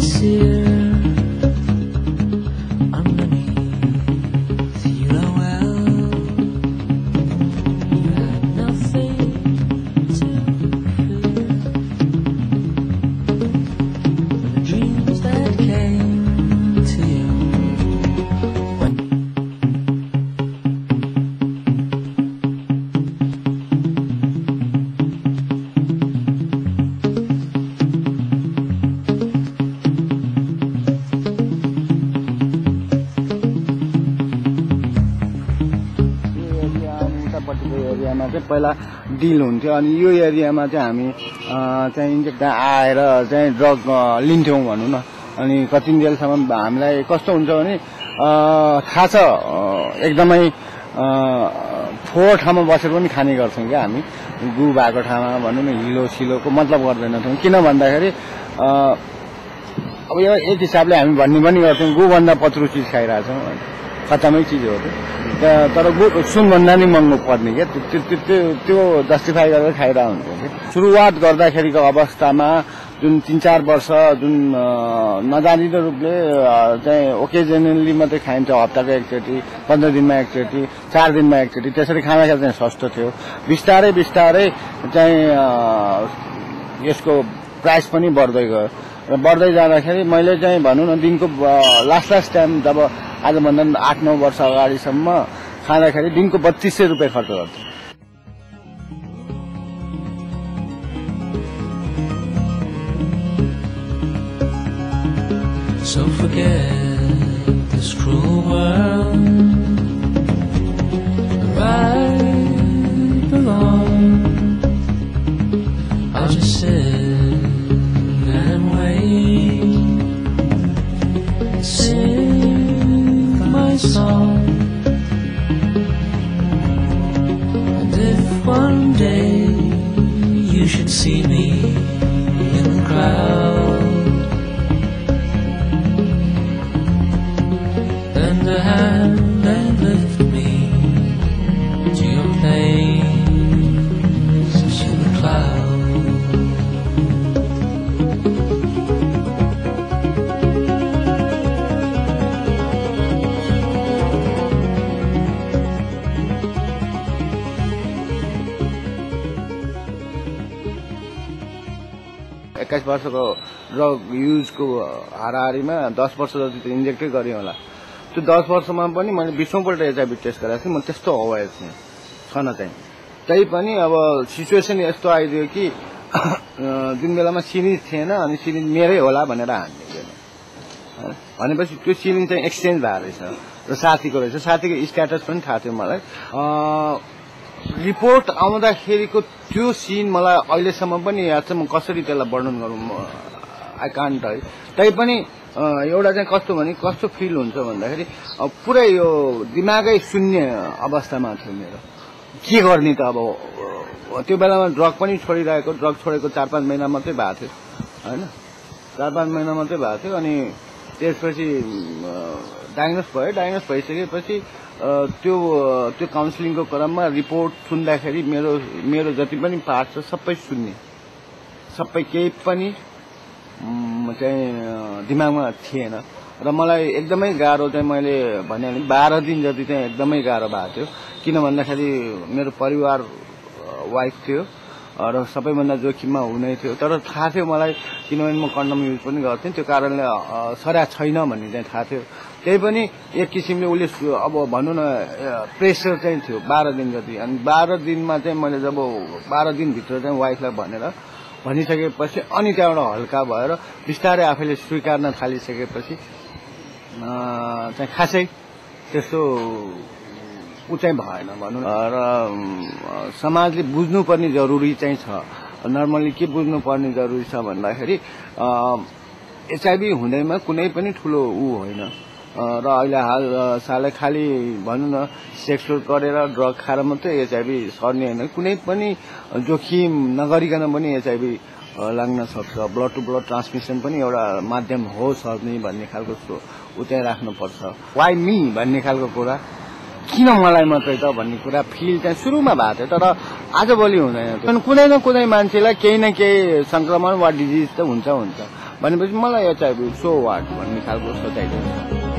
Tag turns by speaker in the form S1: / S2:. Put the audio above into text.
S1: sincere underneath you know well you had nothing to fear. The dreams that came to you when
S2: एरियामा चाहिँ पहिला deal हुन्थ्यो अनि यो एरियामा चाहिँ हामी चाहिँ त्यहाँ आएर चाहिँ ड्रग लिन्थ्यौँ भनौँ न। अनि कतिन्जेलसम्म हामीलाई कस्तो हुन्छ भने थाहा छ एकदमै फोहोर ठाउँमा बसेर पनि खाने गर्छौँ क्या हामी। गु भएको ठाउँमा भनौँ न हिलो सिलोको मतलब गर्दैनथ्यौँ। किन भन्दाखेरि अब यो एक हिसाबले हामी भन्ने पनि गर्थ्यौँ गुभन्दा पत्रु चिज खाइरहेछौँ, खतमै चिज हो तर सुनभन्दा नि महँगो पर्ने क्या त्यो जस्टिफाई गरेर खाइरहेको हुन्छ कि। सुरुवात गर्दाखेरिको अवस्थामा जुन 3-4 वर्ष जुन नजानिदो रूपले चाहिँ ओकेजनली मात्रै खाइन्छ, हप्ताको एकचोटि, 15 दिनमा एकचोटि, 4 दिनमा एकचोटि, त्यसरी खाँदाखेरि चाहिँ सस्तो थियो। बिस्तारै बिस्तारै चाहिँ यसको प्राइस पनि बढ्दै गयो र बढ्दै जाँदाखेरि मैले चाहिँ भनौँ न दिनको लास्ट टाइम जब आजभन्दा 8-9 वर्ष अगाडिसम्म खाँदाखेरि दिनको 3200 रुपियाँ खर्च गर्थेँ।
S1: So forget this cruel world where I belong. I'll just sit and wait, sing my song. And if one day you should see me in the crowd, lend a hand and lift me to your place, to the cloud.
S2: 21 वर्षको drug युजको हाराहारीमा 10 वर्ष जति त इन्जेक्टै गरेँ होला। त्यो 10 वर्षमा पनि मैले 20औं पल्ट एचआईभी टेस्ट गराएको थिएँ। म त्यस्तो अवेर छन चाहिँ त्यही पनि अब सिचुएसन यस्तो आइदियो कि जुन बेलामा सिरिज थिएन अनि सिरिज मेरै होला भनेर हान्दिएन भनेपछि त्यो सिरिज चाहिँ एक्सचेन्ज भएको रहेछ र साथीको रहेछ। साथीको स्ट्याटस पनि थाहा थियो मलाई। रिपोर्ट आउँदाखेरिको त्यो सिन मलाई अहिलेसम्म पनि याद छ। म कसरी त्यसलाई वर्णन गरौँ आई कान्ट है। तै पनि एउटा चाहिँ कस्तो भने कस्तो फिल हुन्छ भन्दाखेरि पुरै यो दिमागै शून्य अवस्थामा थियो मेरो। के गर्ने त अब त्यो बेलामा ड्रग पनि छोडिरहेको, ड्रग छोडेको 4-5 महिना मात्रै भएको थियो हैन, 4-5 महिना मात्रै भएको थियो। अनि त्यसपछि डायग्नोस भयो। डायग्नोस भइसकेपछि त्यो काउन्सिलिङको क्रममा रिपोर्ट सुन्दाखेरि मेरो जति पनि पार्ट छ सबै शून्य, सबै केही पनि चाहिँ दिमागमा थिएन र मलाई एकदमै गाह्रो चाहिँ मैले भने 12 दिन जति चाहिँ एकदमै गाह्रो भएको थियो। किन भन्दाखेरि मेरो परिवार वाइफ थियो र सबैभन्दा जोखिममा हुने थियो। तर थाहा थियो मलाई, किनभने म कन्डम युज पनि गर्थेँ, त्यो कारणले सरा छैन भन्ने चाहिँ थाहा थियो। त्यही पनि एक किसिमले उसले अब भनौँ न प्रेसर चाहिँ थियो 12 दिन जति। अनि 12 दिनमा चाहिँ मैले जब 12 दिनभित्र चाहिँ वाइफलाई भनिसकेपछि अनि त्यहाँबाट हल्का भएर बिस्तारै आफैले स्वीकार्न थालिसकेपछि चाहिँ खासै त्यस्तो उ चाहिँ भएन भनौँ न। र समाजले बुझ्नुपर्ने जरुरी चाहिँ छ। नर्मली के बुझ्नुपर्ने जरुरी छ भन्दाखेरि एचआईभी हुँदैमा कुनै पनि ठुलो उ होइन र अहिले हाल सालै खाली भनौँ न सेक्स गरेर ड्रग खाएर मात्रै एचआईभी सर्ने होइन। कुनै पनि जोखिम नगरिकन पनि एचआईभी लाग्न सक्छ। ब्लड टु ब्लड ट्रान्समिसन पनि एउटा माध्यम हो सर्ने भन्ने खालको उ चाहिँ राख्नुपर्छ। वाइ मी भन्ने खालको कुरा, किन मलाई मात्रै त भन्ने कुरा फिल चाहिँ सुरुमा भएको थियो। तर आजभोलि हुँदैन। कुनै न कुनै मान्छेलाई केही न केही संक्रमण वा डिजिज त हुन्छ। भनेपछि मलाई एचआइभी सो वाट भन्ने खालको सोचाइटी हुन्छ।